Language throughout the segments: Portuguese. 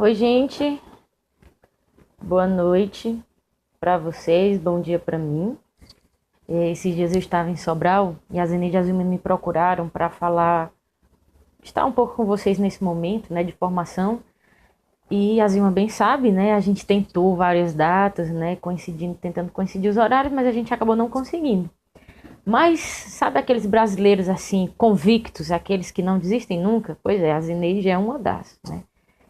Oi, gente. Boa noite para vocês, bom dia para mim. Esses dias eu estava em Sobral e a Zeneide e a Zilma me procuraram para falar, estar um pouco com vocês nesse momento, né, de formação. E a Zilma bem sabe, né, a gente tentou várias datas, né, coincidindo, tentando coincidir os horários, mas a gente acabou não conseguindo. Mas sabe aqueles brasileiros assim, convictos, aqueles que não desistem nunca? Pois é, a Zeneide é uma das, né?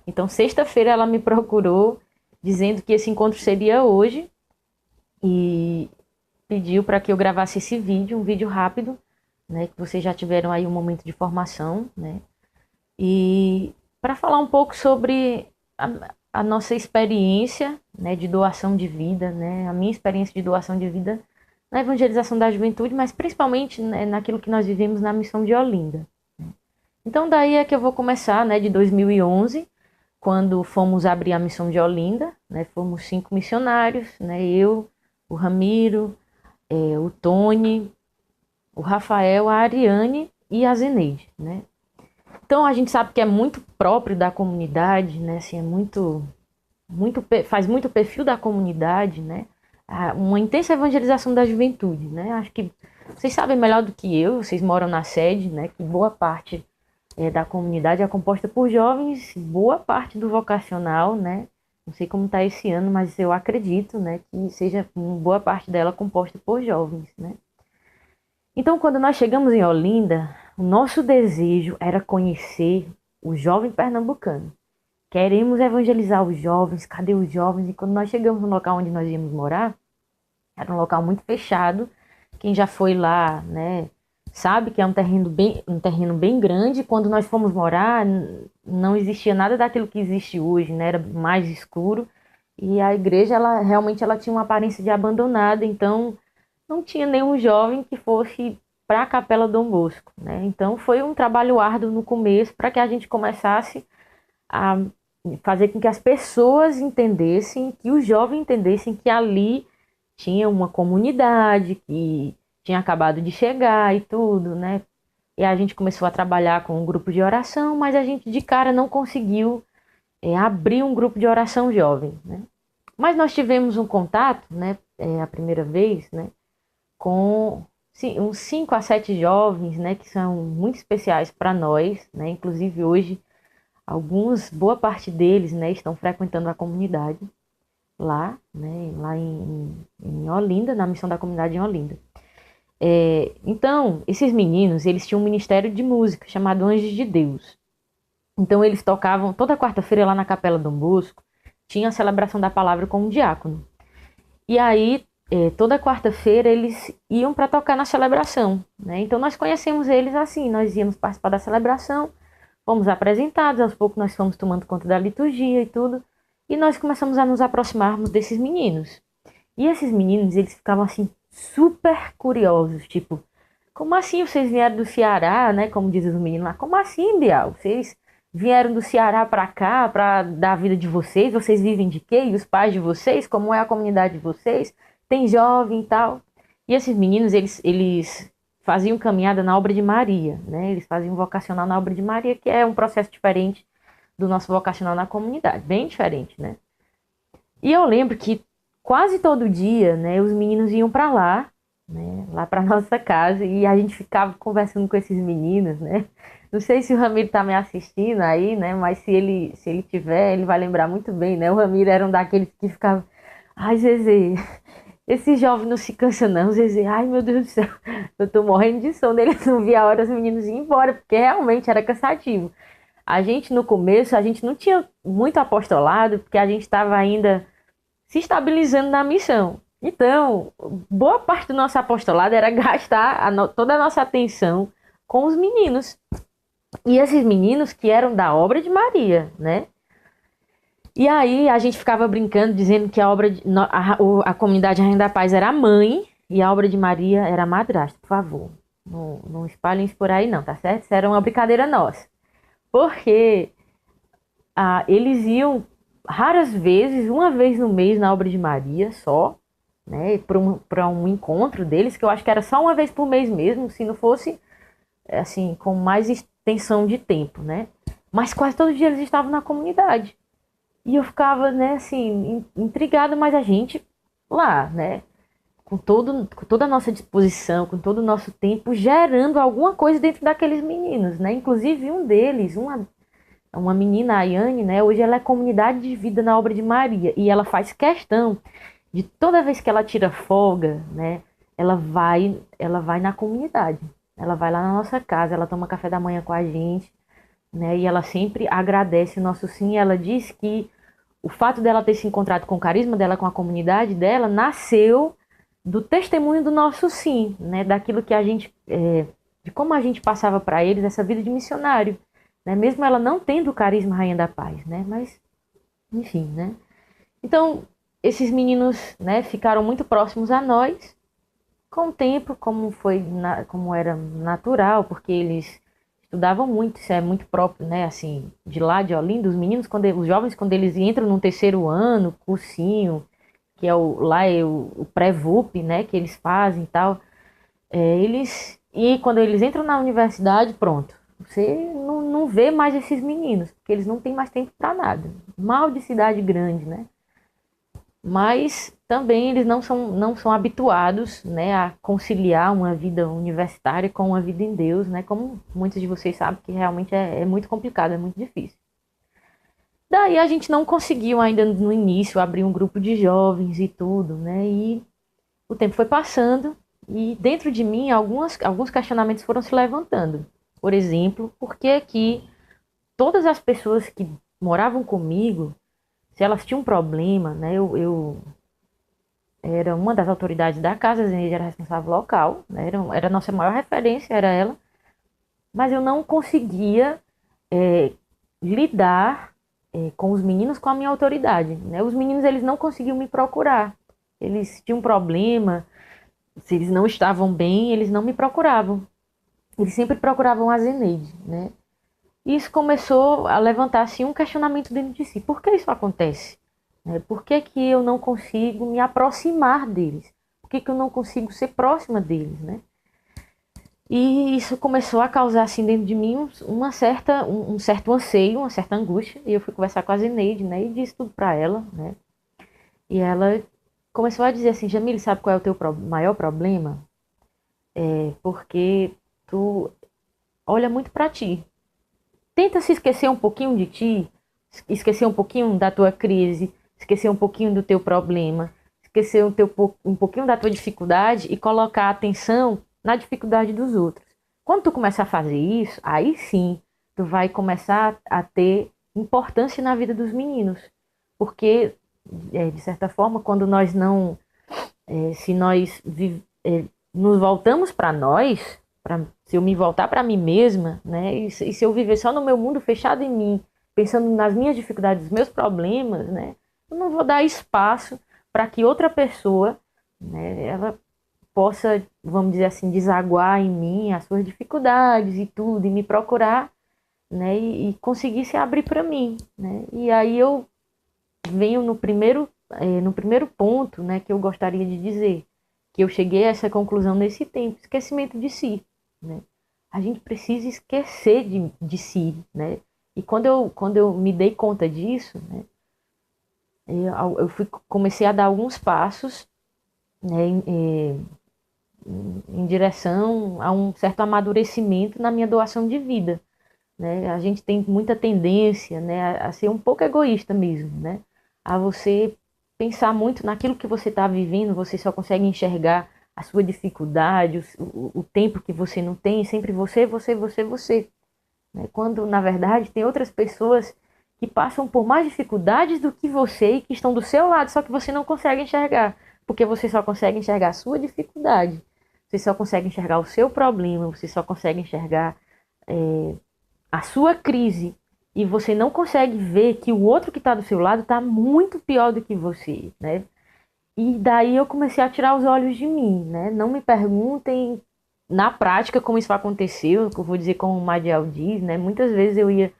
Então, sexta-feira ela me procurou dizendo que esse encontro seria hoje e pediu para que eu gravasse esse vídeo, um vídeo rápido, né, que vocês já tiveram aí um momento de formação, né? E para falar um pouco sobre a nossa experiência, né, de doação de vida, né, a minha experiência de doação de vida na evangelização da juventude, mas principalmente, né, naquilo que nós vivemos na missão de Olinda. Então daí é que eu vou começar, né, de 2011, quando fomos abrir a missão de Olinda, né, fomos 5 missionários, né, eu, o Ramiro, o Tony, o Rafael, a Ariane e a Zeneide, né. Então a gente sabe que é muito próprio da comunidade, né, assim, faz muito perfil da comunidade, né, uma intensa evangelização da juventude, né. Acho que vocês sabem melhor do que eu, vocês moram na sede, né, que boa parte da comunidade é composta por jovens, boa parte do vocacional, né? Não sei como está esse ano, mas eu acredito, né, que seja boa parte dela composta por jovens, né? Então, quando nós chegamos em Olinda, o nosso desejo era conhecer o jovem pernambucano. Queremos evangelizar os jovens, cadê os jovens? E quando nós chegamos no local onde nós íamos morar, era um local muito fechado. Quem já foi lá, né, sabe que é um terreno bem grande. Quando nós fomos morar, não existia nada daquilo que existe hoje, né? Era mais escuro. E a igreja, ela realmente ela tinha uma aparência de abandonada, então não tinha nenhum jovem que fosse para a Capela Dom Bosco, né? Então foi um trabalho árduo no começo para que a gente começasse a fazer com que as pessoas entendessem, que os jovens entendessem que ali tinha uma comunidade, que tinha acabado de chegar e tudo, né? E a gente começou a trabalhar com um grupo de oração, mas a gente de cara não conseguiu abrir um grupo de oração jovem, né? Mas nós tivemos um contato, né, a primeira vez, né, com uns 5 a 7 jovens, né, que são muito especiais para nós, né? Inclusive hoje boa parte deles, né, estão frequentando a comunidade lá, né, lá em Olinda, na missão da comunidade em Olinda. Então, esses meninos, eles tinham um ministério de música chamado Anjos de Deus. Então, eles tocavam toda quarta-feira lá na Capela Dom Bosco, tinha a celebração da palavra com um diácono. E aí, toda quarta-feira, eles iam para tocar na celebração, né? Então, nós conhecemos eles assim, nós íamos participar da celebração, fomos apresentados, aos poucos nós fomos tomando conta da liturgia e tudo, e nós começamos a nos aproximarmos desses meninos. E esses meninos, eles ficavam assim, super curiosos, tipo, como assim vocês vieram do Ceará, né? Como dizem os meninos lá, como assim, Bial? Vocês vieram do Ceará para cá, para dar a vida de vocês? Vocês vivem de quê? E os pais de vocês? Como é a comunidade de vocês? Tem jovem e tal? E esses meninos, eles faziam caminhada na obra de Maria, né? Eles faziam vocacional na obra de Maria, que é um processo diferente do nosso vocacional na comunidade, bem diferente, né? E eu lembro que quase todo dia, né, os meninos iam para lá, né, lá para nossa casa, e a gente ficava conversando com esses meninos, né? Não sei se o Ramiro tá me assistindo aí, né, mas se ele tiver, ele vai lembrar muito bem, né? O Ramiro era um daqueles que ficava, ai, Zezé, esse jovem não se cansa não, Zezé, ai, meu Deus do céu, eu tô morrendo de sono. Eles não via a hora os meninos ir embora, porque realmente era cansativo. A gente, no começo, a gente não tinha muito apostolado, porque a gente estava ainda se estabilizando na missão. Então, boa parte do nosso apostolado era gastar toda a nossa atenção com os meninos. E esses meninos que eram da obra de Maria, né? E aí a gente ficava brincando, dizendo que a comunidade Rainha da Paz era a mãe e a obra de Maria era a madrasta. Por favor, não espalhem isso por aí não, tá certo? Isso era uma brincadeira nossa. Porque eles iam raras vezes, uma vez no mês na obra de Maria só, né, para um encontro deles, que eu acho que era só uma vez por mês mesmo, se não fosse assim, com mais extensão de tempo, né? Mas quase todos os dias eles estavam na comunidade. E eu ficava, né, assim, intrigada, mas a gente lá, né, com toda a nossa disposição, com todo o nosso tempo, gerando alguma coisa dentro daqueles meninos, né? Inclusive um deles, uma menina, a Ayane, né, hoje ela é comunidade de vida na obra de Maria, e ela faz questão de toda vez que ela tira folga, né, ela vai na comunidade. Ela vai lá na nossa casa, ela toma café da manhã com a gente, né? E ela sempre agradece o nosso sim. Ela diz que o fato dela ter se encontrado com o carisma dela, com a comunidade dela, nasceu do testemunho do nosso sim, né? Daquilo que a gente, de como a gente passava para eles essa vida de missionário, né? Mesmo ela não tendo o carisma Rainha da Paz, né? Mas, enfim, né? Então, esses meninos, né, ficaram muito próximos a nós. Com o tempo, como era natural, porque eles estudavam muito, isso é muito próprio, né, assim, de lá de Olinda, os meninos, os jovens, quando eles entram no terceiro ano, cursinho, que é o pré-VUP, né, que eles fazem e tal, e quando eles entram na universidade, pronto, você não vê mais esses meninos, porque eles não têm mais tempo para nada. Mal de cidade grande, né? Mas também eles não são habituados, né, a conciliar uma vida universitária com uma vida em Deus, né, como muitos de vocês sabem que realmente é muito complicado, é muito difícil. Daí a gente não conseguiu ainda no início abrir um grupo de jovens e tudo, né, e o tempo foi passando e dentro de mim alguns questionamentos foram se levantando. Por exemplo, por que que todas as pessoas que moravam comigo, se elas tinham um problema, né, eu era uma das autoridades da casa, a Zeneide era responsável local, né? Era a nossa maior referência, era ela, mas eu não conseguia é, lidar com os meninos com a minha autoridade, né? Os meninos eles não conseguiam me procurar, eles tinham um problema, se eles não estavam bem, eles não me procuravam, eles sempre procuravam a Zeneide, né? E isso começou a levantar assim, um questionamento dentro de si. Por que isso acontece? Por que que eu não consigo me aproximar deles? Por que que eu não consigo ser próxima deles, né? E isso começou a causar assim dentro de mim um certo anseio, uma certa angústia. E eu fui conversar com a Zeneide, né? E disse tudo para ela, né? E ela começou a dizer assim, Jamile, sabe qual é o teu maior problema? É porque tu olha muito para ti. Tenta se esquecer um pouquinho de ti, esquecer um pouquinho da tua crise, esquecer um pouquinho do teu problema, esquecer um pouquinho da tua dificuldade e colocar a atenção na dificuldade dos outros. Quando tu começar a fazer isso, aí sim, tu vai começar a ter importância na vida dos meninos. Porque, de certa forma, quando nós não, se nós nos voltamos para nós, se eu me voltar para mim mesma, né, e se eu viver só no meu mundo fechado em mim, pensando nas minhas dificuldades, nos meus problemas, né, eu não vou dar espaço para que outra pessoa, né, ela possa, vamos dizer assim, desaguar em mim as suas dificuldades e tudo, e me procurar, né, e conseguir se abrir para mim, né, e aí eu venho no primeiro ponto, né, que eu gostaria de dizer, que eu cheguei a essa conclusão nesse tempo, esquecimento de si, né? A gente precisa esquecer de si, né? E quando eu me dei conta disso, né, comecei a dar alguns passos, né, em direção a um certo amadurecimento na minha doação de vida, né? A gente tem muita tendência, né, a ser um pouco egoísta mesmo, né? A você pensar muito naquilo que você está vivendo, você só consegue enxergar a sua dificuldade, o tempo que você não tem, sempre você, você, você, você, né? Quando, na verdade, tem outras pessoas que passam por mais dificuldades do que você e que estão do seu lado, só que você não consegue enxergar, porque você só consegue enxergar a sua dificuldade, você só consegue enxergar o seu problema, você só consegue enxergar a sua crise e você não consegue ver que o outro que está do seu lado está muito pior do que você, né? E daí eu comecei a tirar os olhos de mim, né? Não me perguntem na prática como isso aconteceu, que eu vou dizer como o Madiel diz, né? Muitas vezes eu ia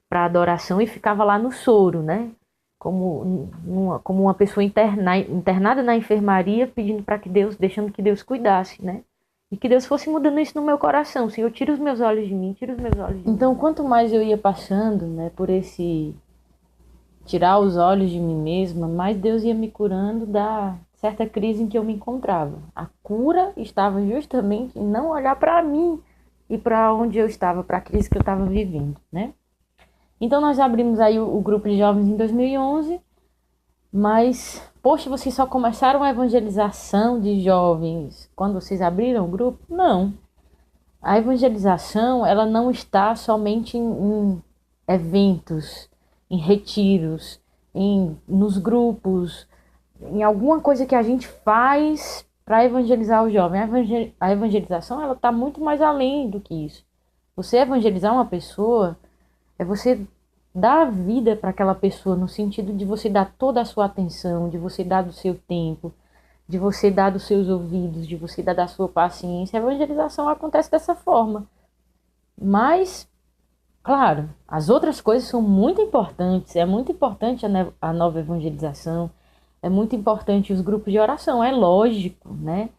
para adoração e ficava lá no soro, né? Como uma pessoa internada na enfermaria, pedindo para que Deus, deixando que Deus cuidasse, né? E que Deus fosse mudando isso no meu coração. Senhor, tira os meus olhos de mim, tira os meus olhos de mim. Então, quanto mais eu ia passando, né, por esse tirar os olhos de mim mesma, mais Deus ia me curando da certa crise em que eu me encontrava. A cura estava justamente em não olhar para mim e para onde eu estava, para a crise que eu estava vivendo, né? Então nós abrimos aí o grupo de jovens em 2011, mas, poxa, vocês só começaram a evangelização de jovens quando vocês abriram o grupo? Não. A evangelização, ela não está somente em eventos, em retiros, nos grupos, em alguma coisa que a gente faz para evangelizar o jovem. A evangelização, ela está muito mais além do que isso. Você evangelizar uma pessoa é você dar a vida para aquela pessoa, no sentido de você dar toda a sua atenção, de você dar do seu tempo, de você dar dos seus ouvidos, de você dar da sua paciência. A evangelização acontece dessa forma. Mas, claro, as outras coisas são muito importantes. É muito importante a nova evangelização. É muito importante os grupos de oração. É lógico, né?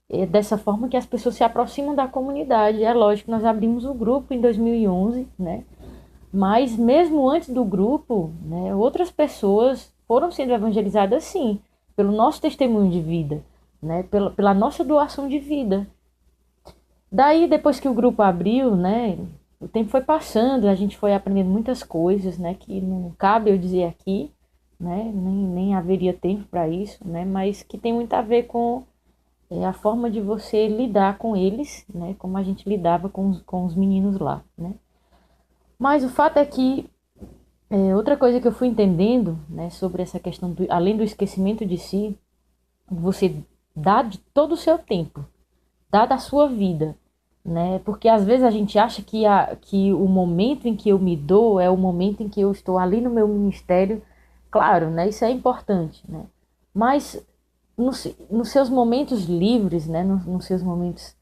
É dessa forma que as pessoas se aproximam da comunidade. É lógico que nós abrimos o grupo em 2011, né? Mas mesmo antes do grupo, né, outras pessoas foram sendo evangelizadas, sim, pelo nosso testemunho de vida, né, pela nossa doação de vida. Daí, depois que o grupo abriu, né, o tempo foi passando, a gente foi aprendendo muitas coisas, né, que não cabe eu dizer aqui, né, nem haveria tempo para isso, né, mas que tem muito a ver com a forma de você lidar com eles, né, como a gente lidava com os meninos lá, né. Mas o fato é que outra coisa que eu fui entendendo, né, sobre essa questão, além do esquecimento de si, você dá de todo o seu tempo, dá da sua vida, né? Porque às vezes a gente acha que o momento em que eu me dou é o momento em que eu estou ali no meu ministério. Claro, né? Isso é importante, né? Mas nos seus momentos livres, né? Nos seus momentos,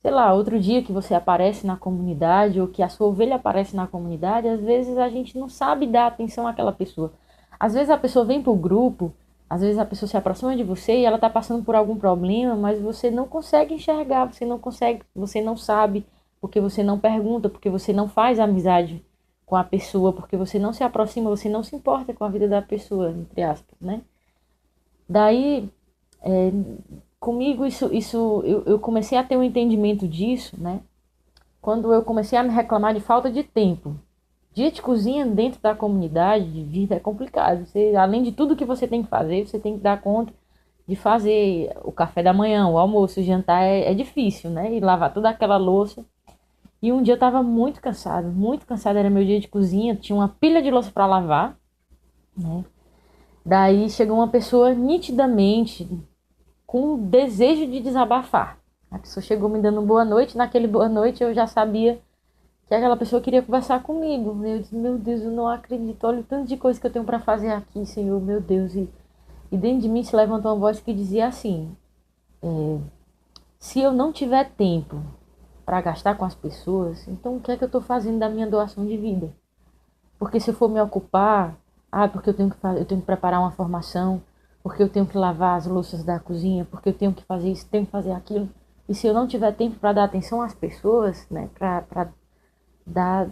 sei lá, outro dia que você aparece na comunidade ou que a sua ovelha aparece na comunidade, às vezes a gente não sabe dar atenção àquela pessoa. Às vezes a pessoa vem para o grupo, às vezes a pessoa se aproxima de você e ela está passando por algum problema, mas você não consegue enxergar, você não consegue, você não sabe, porque você não pergunta, porque você não faz amizade com a pessoa, porque você não se aproxima, você não se importa com a vida da pessoa, entre aspas, né? Daí, comigo eu comecei a ter um entendimento disso, né? Quando eu comecei a me reclamar de falta de tempo. Dia de cozinha dentro da comunidade de vida é complicado. Você, além de tudo que você tem que fazer, você tem que dar conta de fazer o café da manhã, o almoço, o jantar é difícil, né? E lavar toda aquela louça. E um dia eu tava muito cansada, era meu dia de cozinha, tinha uma pilha de louça para lavar, né? Daí chegou uma pessoa nitidamente com desejo de desabafar. A pessoa chegou me dando boa noite, naquele boa noite eu já sabia que aquela pessoa queria conversar comigo. Eu disse, meu Deus, eu não acredito, olha o tanto de coisa que eu tenho para fazer aqui, Senhor, meu Deus. E dentro de mim se levantou uma voz que dizia assim, se eu não tiver tempo para gastar com as pessoas, então o que é que eu estou fazendo da minha doação de vida? Porque se eu for me ocupar, porque eu tenho que preparar uma formação, porque eu tenho que lavar as louças da cozinha, porque eu tenho que fazer isso, tenho que fazer aquilo. E se eu não tiver tempo para dar atenção às pessoas, né, para dar,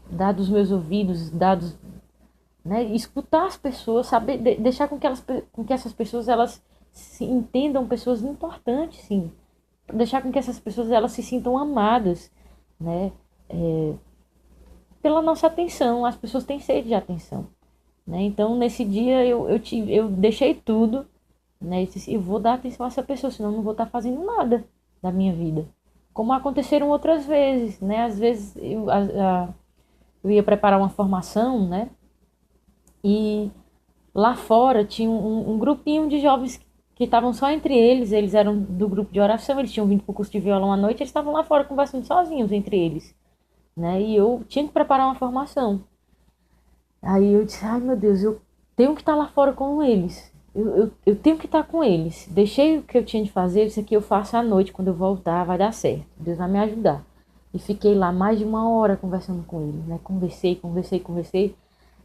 dar dos meus ouvidos, né, escutar as pessoas, saber deixar com que essas pessoas elas se entendam pessoas importantes, sim, deixar com que essas pessoas elas se sintam amadas, né, pela nossa atenção. As pessoas têm sede de atenção, né? Então nesse dia eu deixei tudo, né? E disse, eu vou dar atenção a essa pessoa, senão eu não vou estar fazendo nada da minha vida. Como aconteceram outras vezes, né? Às vezes eu ia preparar uma formação, né? E lá fora tinha um grupinho de jovens que estavam só entre eles eram do grupo de oração, eles tinham vindo para o curso de violão à noite, eles estavam lá fora conversando sozinhos entre eles, né? E eu tinha que preparar uma formação. Aí eu disse, ai meu Deus, eu tenho que estar lá fora com eles. Eu tenho que estar com eles. Deixei o que eu tinha de fazer, isso aqui eu faço à noite, quando eu voltar vai dar certo. Deus vai me ajudar. E fiquei lá mais de 1 hora conversando com eles, né? Conversei.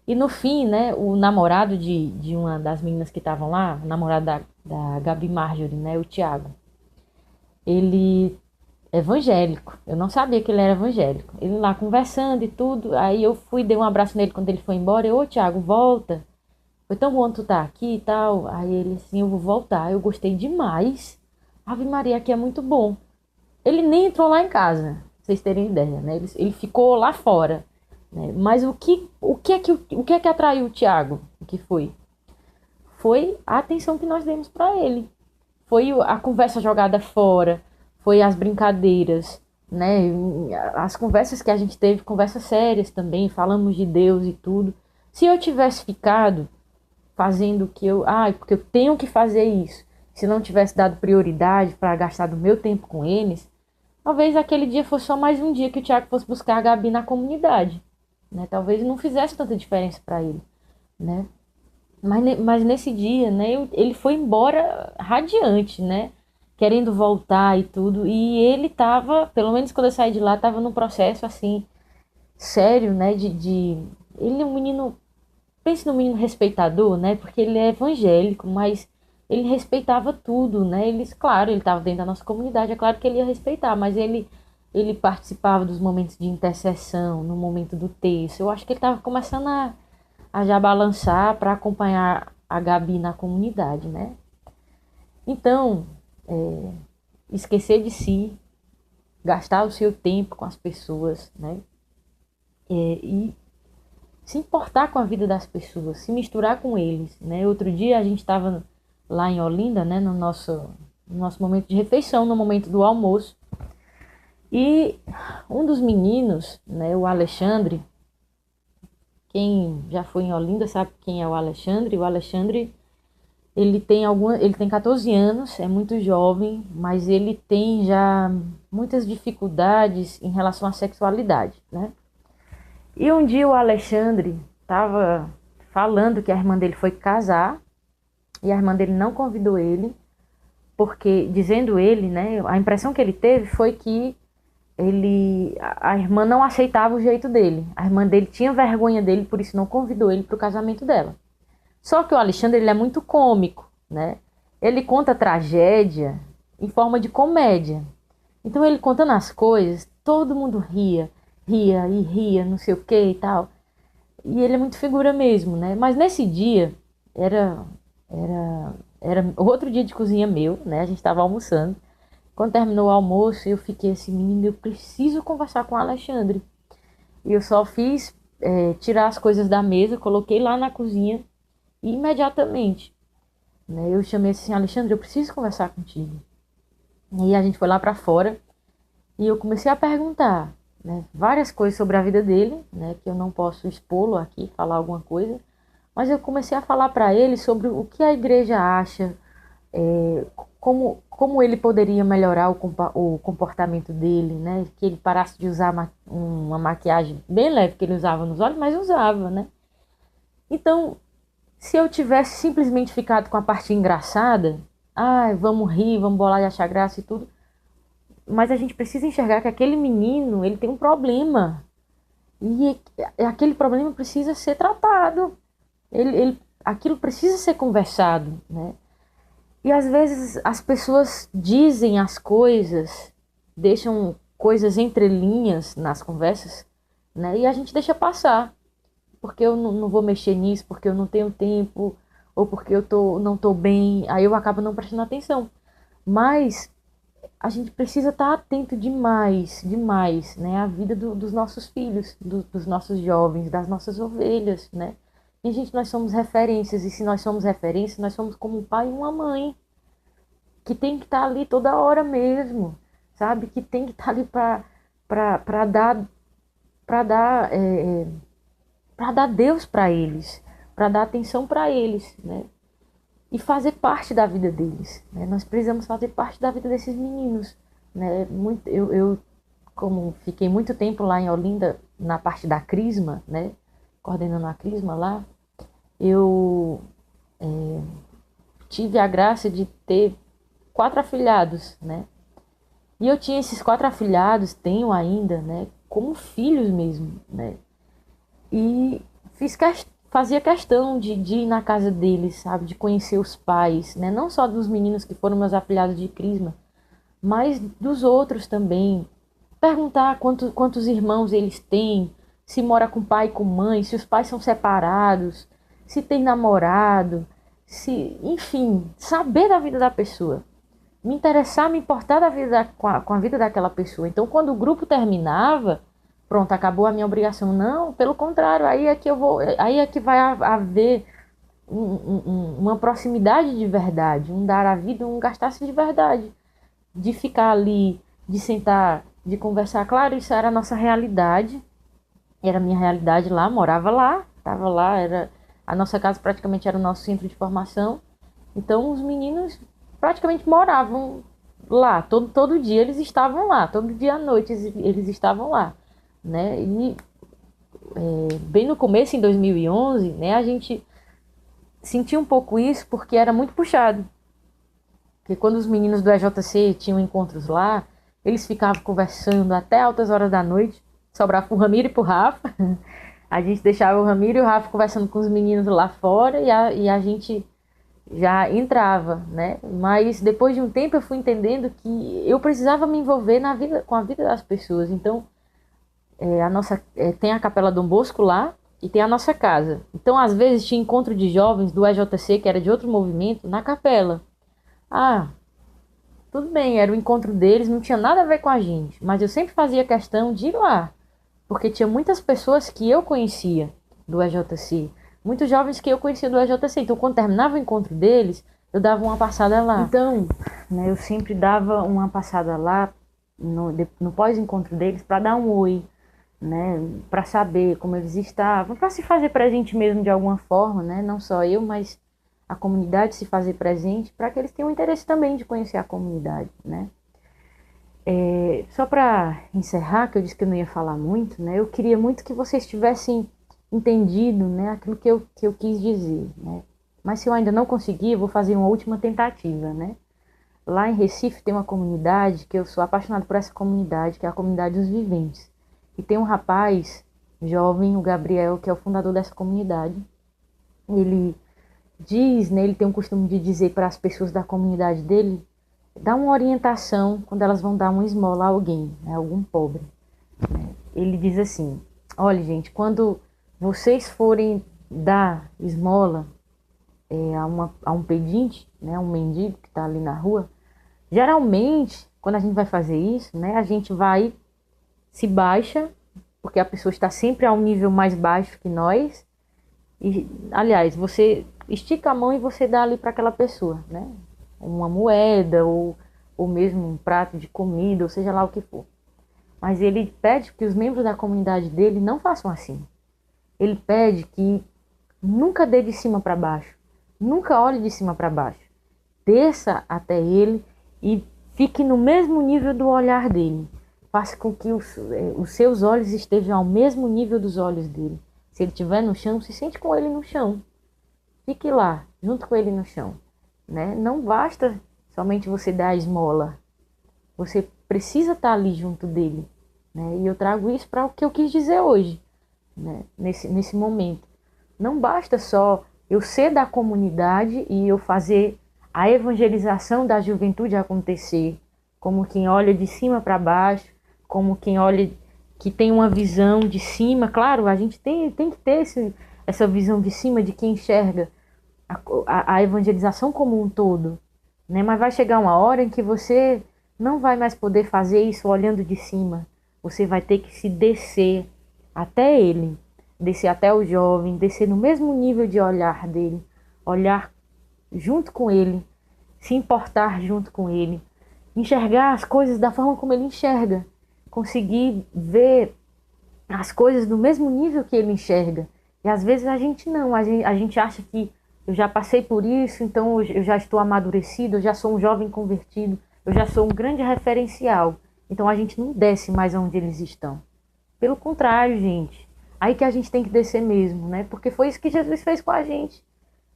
E no fim, né, o namorado de uma das meninas que estavam lá, o namorado da Gabi Marjorie, né, o Thiago, ele evangélico. Eu não sabia que ele era evangélico. Ele lá conversando e tudo. Aí eu fui, dei um abraço nele quando ele foi embora. Eu, ô Tiago, volta. Foi tão bom tu tá aqui e tal. Aí ele assim, eu vou voltar. Eu gostei demais. Ave Maria, aqui é muito bom. Ele nem entrou lá em casa, pra vocês terem ideia, né? Ele ficou lá fora. Né? Mas o que é que atraiu o Tiago? O que foi? Foi a atenção que nós demos para ele. Foi a conversa jogada fora, foi as brincadeiras, né? As conversas que a gente teve, conversas sérias também, falamos de Deus e tudo. Se eu tivesse ficado fazendo o que porque eu tenho que fazer isso, se não tivesse dado prioridade para gastar do meu tempo com eles, talvez aquele dia fosse só mais um dia que o Thiago fosse buscar a Gabi na comunidade, né? Talvez não fizesse tanta diferença para ele, né? Mas nesse dia, né, ele foi embora radiante, né? Querendo voltar e tudo. E ele tava, pelo menos quando eu saí de lá, tava num processo assim, sério, né? Ele é um menino, pense num menino respeitador, né? Porque ele é evangélico, mas ele respeitava tudo, né? Claro, ele estava dentro da nossa comunidade, é claro que ele ia respeitar, mas ele participava dos momentos de intercessão, no momento do texto. Eu acho que ele estava começando a já balançar para acompanhar a Gabi na comunidade, né? Então, esquecer de si, gastar o seu tempo com as pessoas, né? E se importar com a vida das pessoas, se misturar com eles, né? Outro dia a gente estava lá em Olinda, né? No nosso momento de refeição, no momento do almoço, e um dos meninos, né? O Alexandre, quem já foi em Olinda sabe quem é o Alexandre. O Alexandre, ele tem 14 anos, é muito jovem, mas ele tem já muitas dificuldades em relação à sexualidade, né? E um dia o Alexandre estava falando que a irmã dele foi casar e a irmã dele não convidou ele, porque, dizendo ele, né, a impressão que ele teve foi que a irmã não aceitava o jeito dele. A irmã dele tinha vergonha dele, por isso não convidou ele para o casamento dela. Só que o Alexandre, ele é muito cômico, né? Ele conta tragédia em forma de comédia. Então ele contando as coisas, todo mundo ria e ria, não sei o que e tal. E ele é muito figura mesmo, né? Mas nesse dia era era outro dia de cozinha meu, né? A gente estava almoçando. Quando terminou o almoço, eu fiquei assim, menino, eu preciso conversar com o Alexandre. E eu só fiz tirar as coisas da mesa, coloquei lá na cozinha e imediatamente, né? Eu chamei assim, Alexandre, eu preciso conversar contigo. E a gente foi lá para fora e eu comecei a perguntar, né, várias coisas sobre a vida dele, né, que eu não posso expô-lo aqui, falar alguma coisa, mas eu comecei a falar para ele sobre o que a igreja acha, como ele poderia melhorar o comportamento dele, né, que ele parasse de usar uma maquiagem bem leve que ele usava nos olhos, mas usava, né. Então, se eu tivesse simplesmente ficado com a parte engraçada, vamos rir, vamos bolar e achar graça e tudo, mas a gente precisa enxergar que aquele menino, ele tem um problema. E aquele problema precisa ser tratado. Aquilo precisa ser conversado, né? E às vezes as pessoas dizem as coisas, deixam coisas entre linhas nas conversas, né? E a gente deixa passar. Porque eu não vou mexer nisso, porque eu não tenho tempo, ou porque não tô bem, aí eu acabo não prestando atenção. Mas a gente precisa estar atento demais, demais, né? À vida dos nossos filhos, dos nossos jovens, das nossas ovelhas, né? E, gente, nós somos referências, e se nós somos referências, nós somos como um pai e uma mãe, que tem que estar ali toda hora mesmo, sabe? Que tem que estar ali para dar, para dar, para dar Deus para eles, para dar atenção para eles, né? E fazer parte da vida deles, né? Nós precisamos fazer parte da vida desses meninos, né? Eu, como fiquei muito tempo lá em Olinda, na parte da Crisma, né? Coordenando a Crisma lá, eu tive a graça de ter 4 afilhados, né? E eu tinha esses 4 afilhados, tenho ainda, né? Como filhos mesmo, né? E fazia questão de ir na casa deles, sabe? De conhecer os pais, né? Não só dos meninos que foram meus afilhados de Crisma, mas dos outros também. Perguntar quantos irmãos eles têm, se mora com pai e com mãe, se os pais são separados, se tem namorado, enfim, saber da vida da pessoa. Me interessar, me importar com a vida daquela pessoa. Então, quando o grupo terminava, pronto, acabou a minha obrigação. Não, pelo contrário, aí é que vai haver uma proximidade de verdade, um dar a vida, um gastar-se de verdade, de ficar ali, de sentar, de conversar. Claro, isso era a nossa realidade, era a minha realidade lá, morava lá, estava lá, a nossa casa praticamente era o nosso centro de formação. Então, os meninos praticamente moravam lá, todo dia eles estavam lá, todo dia à noite eles estavam lá, né? E bem no começo, em 2011, né, a gente sentia um pouco isso porque era muito puxado. Porque quando os meninos do EJC tinham encontros lá, eles ficavam conversando até altas horas da noite, sobrava pro Ramiro e pro Rafa. A gente deixava o Ramiro e o Rafa conversando com os meninos lá fora e a gente já entrava, né? Mas depois de um tempo eu fui entendendo que eu precisava me envolver com a vida das pessoas. Então, tem a Capela Dom Bosco lá e tem a nossa casa. Então, às vezes tinha encontro de jovens do EJC, que era de outro movimento, na capela. Ah, tudo bem, era o encontro deles, não tinha nada a ver com a gente. Mas eu sempre fazia questão de ir lá, porque tinha muitas pessoas que eu conhecia do EJC, muitos jovens que eu conhecia do EJC. Então, quando terminava o encontro deles, eu dava uma passada lá. Então, né, eu sempre dava uma passada lá no pós-encontro deles para dar um oi, né, para saber como eles estavam, para se fazer presente mesmo de alguma forma, né, não só eu, mas a comunidade se fazer presente, para que eles tenham interesse também de conhecer a comunidade, né. Só para encerrar, que eu disse que eu não ia falar muito, né, eu queria muito que vocês tivessem entendido, né, aquilo que eu quis dizer, né. Mas se eu ainda não conseguir, eu vou fazer uma última tentativa, né. Lá em Recife tem uma comunidade que eu sou apaixonado por essa comunidade, que é a comunidade dos viventes. E tem um rapaz jovem, o Gabriel, que é o fundador dessa comunidade. Ele diz, né, ele tem o costume de dizer para as pessoas da comunidade dele, dar uma orientação quando elas vão dar uma esmola a alguém, né, algum pobre. Ele diz assim: olha, gente, quando vocês forem dar esmola a um pedinte, né, um mendigo que está ali na rua, geralmente, quando a gente vai fazer isso, né, a gente se baixa, porque a pessoa está sempre a um nível mais baixo que nós. E, aliás, você estica a mão e você dá ali para aquela pessoa, né? Uma moeda ou mesmo um prato de comida, ou seja lá o que for. Mas ele pede que os membros da comunidade dele não façam assim. Ele pede que nunca dê de cima para baixo, nunca olhe de cima para baixo. Desça até ele e fique no mesmo nível do olhar dele. Faça com que os seus olhos estejam ao mesmo nível dos olhos dele. Se ele estiver no chão, se sente com ele no chão. Fique lá, junto com ele no chão, né? Não basta somente você dar a esmola. Você precisa estar ali junto dele, né? E eu trago isso para o que eu quis dizer hoje, né? Nesse momento. Não basta só eu ser da comunidade e eu fazer a evangelização da juventude acontecer, como quem olha de cima para baixo, como quem olha, que tem uma visão de cima. Claro, a gente tem que ter essa visão de cima de quem enxerga a evangelização como um todo, né? Mas vai chegar uma hora em que você não vai mais poder fazer isso olhando de cima. Você vai ter que se descer até ele, descer até o jovem, descer no mesmo nível de olhar dele, olhar junto com ele, se importar junto com ele, enxergar as coisas da forma como ele enxerga, conseguir ver as coisas do mesmo nível que ele enxerga. E às vezes a gente não, a gente acha que eu já passei por isso, então eu já estou amadurecido, eu já sou um jovem convertido, eu já sou um grande referencial. Então a gente não desce mais onde eles estão. Pelo contrário, gente, aí que a gente tem que descer mesmo, né? Porque foi isso que Jesus fez com a gente,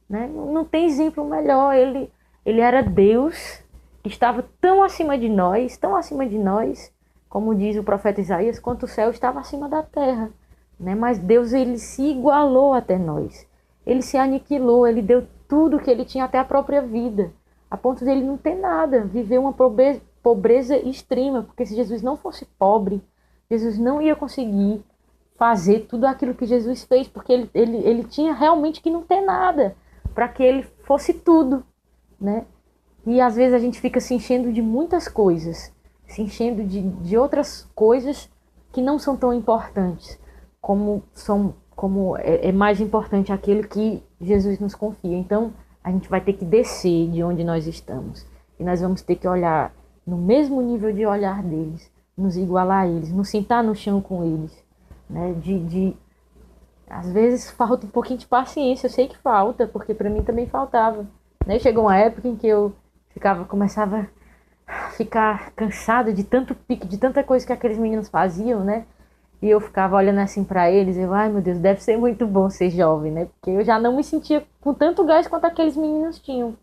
né? Não tem exemplo melhor. Ele era Deus, que estava tão acima de nós, como diz o profeta Isaías, quanto o céu estava acima da terra, né? Mas Deus, ele se igualou até nós. Ele se aniquilou, ele deu tudo que ele tinha, até a própria vida, a ponto de ele não ter nada, viver uma pobreza extrema, porque se Jesus não fosse pobre, Jesus não ia conseguir fazer tudo aquilo que Jesus fez, porque ele tinha realmente que não ter nada, para que ele fosse tudo, né? E às vezes a gente fica se enchendo de muitas coisas, se enchendo de outras coisas que não são tão importantes, como é mais importante aquilo que Jesus nos confia. Então a gente vai ter que descer de onde nós estamos. E nós vamos ter que olhar no mesmo nível de olhar deles, nos igualar a eles, nos sentar no chão com eles, né? Às vezes falta um pouquinho de paciência, eu sei que falta, porque para mim também faltava, né? Chegou uma época em que eu começava a ficar cansada de tanto pique, de tanta coisa que aqueles meninos faziam, né? E eu ficava olhando assim para eles, ai meu Deus, deve ser muito bom ser jovem, né? Porque eu já não me sentia com tanto gás quanto aqueles meninos tinham.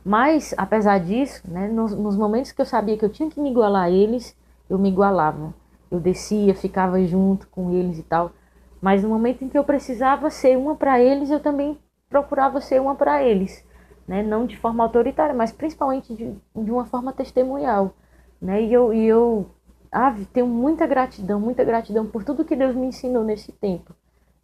Mas, apesar disso, né, nos momentos que eu sabia que eu tinha que me igualar a eles, eu me igualava. Eu descia, ficava junto com eles e tal. Mas no momento em que eu precisava ser uma para eles, eu também procurava ser uma para eles. Né? Não de forma autoritária, mas principalmente de uma forma testemunhal. Né? E eu tenho muita gratidão por tudo que Deus me ensinou nesse tempo.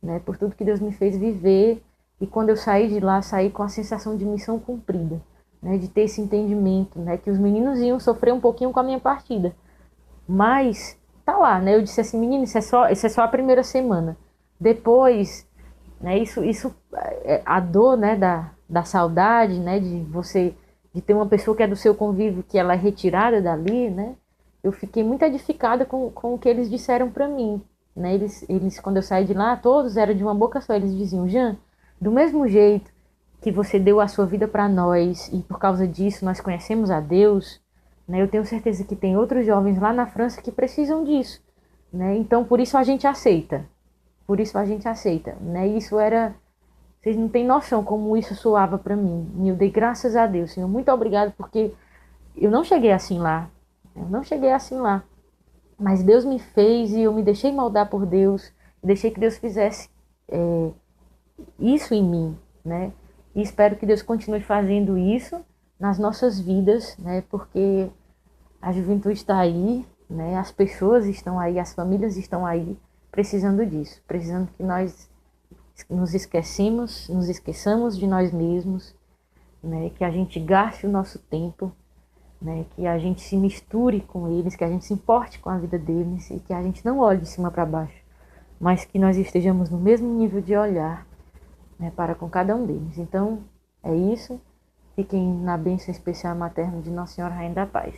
Né? Por tudo que Deus me fez viver. E quando eu saí de lá, saí com a sensação de missão cumprida. Né, de ter esse entendimento, né, que os meninos iam sofrer um pouquinho com a minha partida. Mas tá lá, né? Eu disse assim, menino, isso é só a primeira semana. Depois, né, isso a dor, né, da saudade, né, de ter uma pessoa que é do seu convívio, que ela é retirada dali, né? Eu fiquei muito edificada com o que eles disseram para mim, né? Eles quando eu saí de lá, todos eram de uma boca só, eles diziam: "Jean, do mesmo jeito que você deu a sua vida para nós e por causa disso nós conhecemos a Deus, né? Eu tenho certeza que tem outros jovens lá na França que precisam disso, né? Então por isso a gente aceita, né? Isso era, vocês não têm noção como isso soava para mim. E eu dei graças a Deus, Senhor, muito obrigado, porque eu não cheguei assim lá, mas Deus me fez e eu me deixei moldar por Deus, deixei que Deus fizesse isso em mim, né? E espero que Deus continue fazendo isso nas nossas vidas, né? Porque a juventude está aí, né? As pessoas estão aí, as famílias estão aí precisando disso, precisando que nós nos esqueçamos de nós mesmos, né? Que a gente gaste o nosso tempo, né? Que a gente se misture com eles, que a gente se importe com a vida deles e que a gente não olhe de cima para baixo, mas que nós estejamos no mesmo nível de olhar, né, para com cada um deles. Então, é isso. Fiquem na bênção especial materna de Nossa Senhora Rainha da Paz.